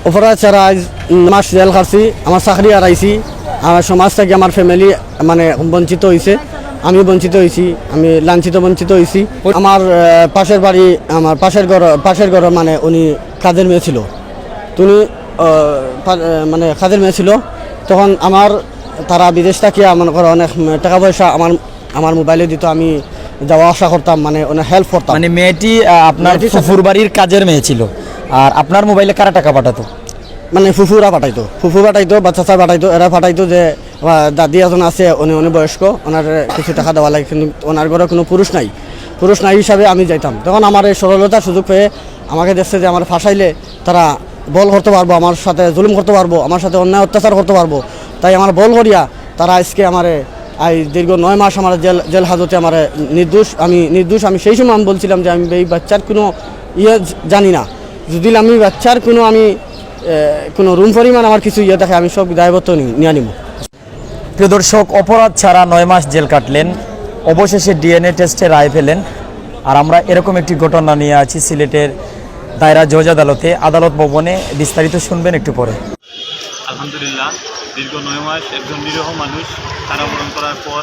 অপরাধ ছাড়া আজ মাস জেল খাটছি, আমার চাকরি হারাইছি, আমার সমাজ থেকে আমার ফ্যামিলি মানে বঞ্চিত হয়েছে, আমি বঞ্চিত হয়েছি, আমি লাঞ্ছিত বঞ্চিত হয়েছি। আমার পাশের বাড়ি, আমার পাশের ঘর মানে উনি কাজের মেয়ে ছিল, তুমি মানে কাজের মেয়ে ছিল। তখন তারা বিদেশ থাকিয়া মনে করো অনেক টাকা পয়সা আমার মোবাইলে দিত, আমি যাওয়া আসা করতাম, মানে অনেক হেল্প করতাম। মানে মেয়েটি আপনার ফুফুর বাড়ির কাজের মেয়ে ছিল, আর আপনার মোবাইলে কারা টাকা পাঠাতো? মানে ফুফু পাঠাইতো, বাচ্চা পাঠাইতো, এরা পাঠাইতো যে দাদি একজন আছে, উনি বয়স্ক, ওনার কিছু টাকা দেওয়া লাগে, কিন্তু ওনার ঘরে কোনো পুরুষ নাই হিসাবে আমি যাইতাম। তখন আমার এই সরলতার সুযোগ পেয়ে আমাকে দেখছে যে আমার ফাঁসাইলে তারা বল করতে পারবো, আমার সাথে জুলুম করতে পারবো, আমার সাথে অন্যায় অত্যাচার করতে পারবো, তাই আমার বল করিয়া তারা আজকে আমার দীর্ঘ 9 মাস আমার জেল হাজতে আমার নির্দোষ। আমি সেই সময় আমি বলছিলাম যে আমি এই বাচ্চার কোনো জানি না, যদি আমি বাচ্চার কোনো রুম পরিমাণ আমার কিছু দেখে আমি সব দায়বদ্ধ নিয়ে নিব। প্রিয় দর্শক, অপরাধ ছাড়া 9 মাস জেল কাটলেন, অবশেষে ডিএনএ টেস্টে রায় পেলেন। আর আমরা এরকম একটি ঘটনা নিয়ে আছি সিলেটের দায়রা জজ আদালতে, আদালত ভবনে। বিস্তারিত শুনবেন একটু পরে। আলহামদুলিল্লাহ, দীর্ঘ 9 মাস একজন নিরীহ মানুষ কারাবরণ করার পর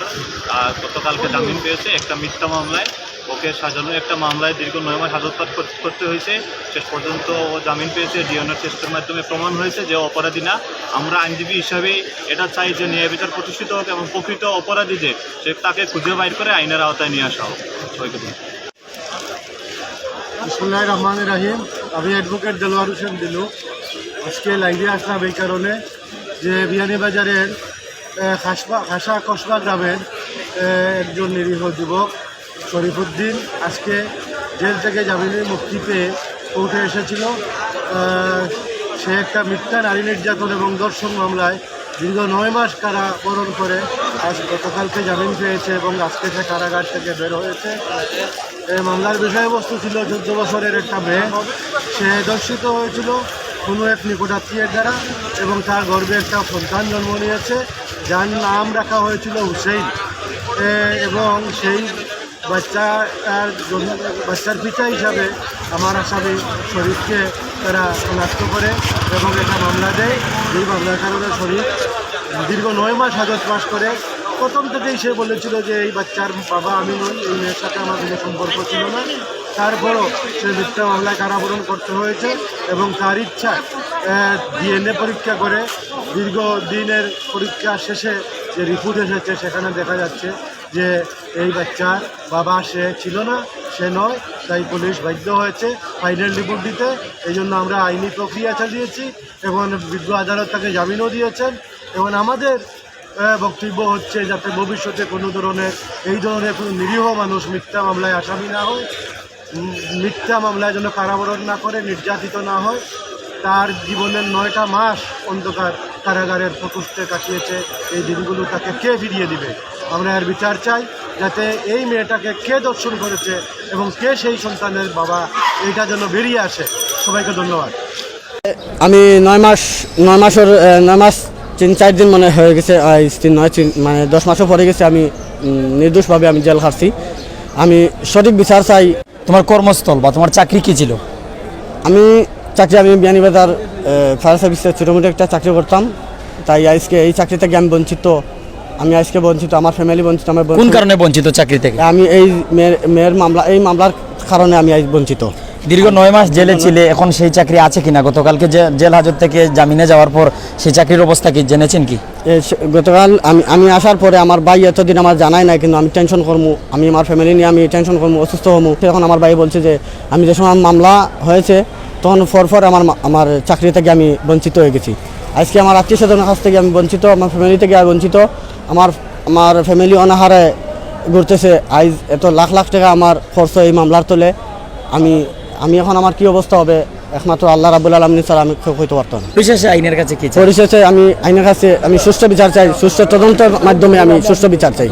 গতকালকে জামিন পেয়েছে একটা মিথ্যা মামলায়। ওকে সাজানো একটা মামলায় দীর্ঘ 9 মাস হাজতপাত করতে হয়েছে। শেষ পর্যন্ত ও জামিন পেয়েছে। ডিএনএ টেস্টের মাধ্যমে প্রমাণ হয়েছে যে অপরাধী না। আমরা আইনজীবী হিসাবে এটা চাই যে ন্যায় বিচার প্রতিষ্ঠিত হোক এবং প্রকৃত অপরাধী যে তাকে খুঁজে বাইর করে আইনের আওতায় নিয়ে আসা হোক। সবাইকে বিসমিল্লাহির রহমানির রহিম। আমি অ্যাডভোকেট দেলোয়ার হোসেন দিলু। আজকে লাইভে আসলাম এই কারণে যে বিয়ানীবাজারের খাসা কসবা গ্রামের একজন নিরীহ যুবক শরীফুদ্দিন আজকে জেল থেকে জামিনে মুক্তি পেয়ে কোর্টে এসেছিল। সে একটা মিথ্যা নারী নির্যাতন এবং ধর্ষণ মামলায় দীর্ঘ 9 মাস কারাবরণ করে আজ গতকালকে জামিন পেয়েছে এবং আজকে সে কারাগার থেকে বের হয়েছে। এই মামলার বিষয়বস্তু ছিল 14 বছরের একটা মেয়ে। সে ধর্ষিত হয়েছিল কোনো এক নিকটাত্মীয়ের দ্বারা এবং তার গর্ভে একটা সন্তান জন্ম নিয়েছে, যার নাম রাখা হয়েছিল হুসেইন। এবং সেই বাচ্চার পিতা হিসাবে আমার আসামি শরীফকে তারা শনাক্ত করে এবং একটা মামলা দেয়। এই মামলার কারণে শরীফ দীর্ঘ 9 মাস হাজতবাস করে। প্রথম থেকেই সে বলেছিল যে এই বাচ্চার বাবা আমি নই, এই মেয়ের সাথে আমার কোনো সম্পর্ক ছিল না। তারপরও সে মিথ্যা মামলায় কারাবরণ করতে হয়েছে এবং তার ইচ্ছা ডিএনএ পরীক্ষা করে দীর্ঘ দিনের পরীক্ষা শেষে যে রিপোর্ট এসেছে সেখানে দেখা যাচ্ছে যে এই বাচ্চার বাবা সে ছিল না, সে নয়। তাই পুলিশ বাধ্য হয়েছে ফাইনাল রিপোর্ট দিতে। এই জন্য আমরা আইনি প্রক্রিয়া চালিয়েছি এবং বিজ্ঞ আদালত তাকে জামিনও দিয়েছেন। এবং আমাদের বক্তব্য হচ্ছে যাতে ভবিষ্যতে কোনো ধরনের এই ধরনের কোনো নিরীহ মানুষ মিথ্যা মামলায় আসামি না হয়, মিথ্যা মামলায় যেন কারাবরণ না করে, নির্যাতিত না হয়। তার জীবনের 9টা মাস অন্ধকার কারাগারের প্রকোষ্ঠে কাটিয়েছে। এই দিনগুলো তাকে কে ফিরিয়ে দিবে? আমরা এর বিচার চাই, যাতে এই মেয়েটাকে কে ধর্ষণ করেছে এবং কে সেই সন্তানের বাবা, এইটা যেন বেরিয়ে আসে। সবাইকে ধন্যবাদ। আমি 9 মাস 3-4 দিন মনে হয়ে গেছে, মানে 10 মাসও পরে গেছে। আমি নির্দোষভাবে আমি জেল খাটছি। আমি সঠিক বিচার চাই। তোমার কর্মস্থল বা তোমার চাকরি কি ছিল? আমি বিয়ানীবাজার ফায়ার সার্ভিসে ছোটোমোটো একটা চাকরি করতাম। তাই আজকে এই চাকরি থেকে আমি বঞ্চিত, আমার ফ্যামিলি বঞ্চিত। কোন কারণে বঞ্চিত চাকরি থেকে? আমি এই মেয়ের মামলার কারণে আমি আজ বঞ্চিত। দীর্ঘ 9 মাস জেলে ছিলে, এখন সেই চাকরি আছে কিনা? গতকালকে জেল হাজত থেকে জামিনে যাওয়ার পর সেই চাকরির অবস্থা কি জেনেছেন কি? গতকাল আমি আসার পরে আমার ভাই এতদিন আমার জানাই নাই, কিন্তু আমি টেনশন করবো, আমি আমার ফ্যামিলি নিয়ে আমি টেনশন করবো, অসুস্থ হবো। তখন আমার ভাই বলছে যে আমি যে সময় মামলা হয়েছে তখন পর আমার চাকরি থেকে আমি বঞ্চিত হয়ে গেছি। আজকে আমার আত্মীয় স্বজনের কাছ থেকে আমি বঞ্চিত, আমার ফ্যামিলি থেকে বঞ্চিত। আমার ফ্যামিলি অনাহারে ঘুরতেছে। আজ এত লাখ লাখ টাকা আমার খরচ এই মামলার তোলে। আমি এখন আমার কি অবস্থা হবে একমাত্র আল্লাহ রাব্বুল আলামিন ছাড়া আমি হইতে পারতাম না। পরিশেষে আইনের কাছে কি চাই? পরিশেষে আমি আইনের কাছে আমি সুষ্ঠু বিচার চাই, সুষ্ঠু তদন্তের মাধ্যমে আমি সুষ্ঠু বিচার চাই।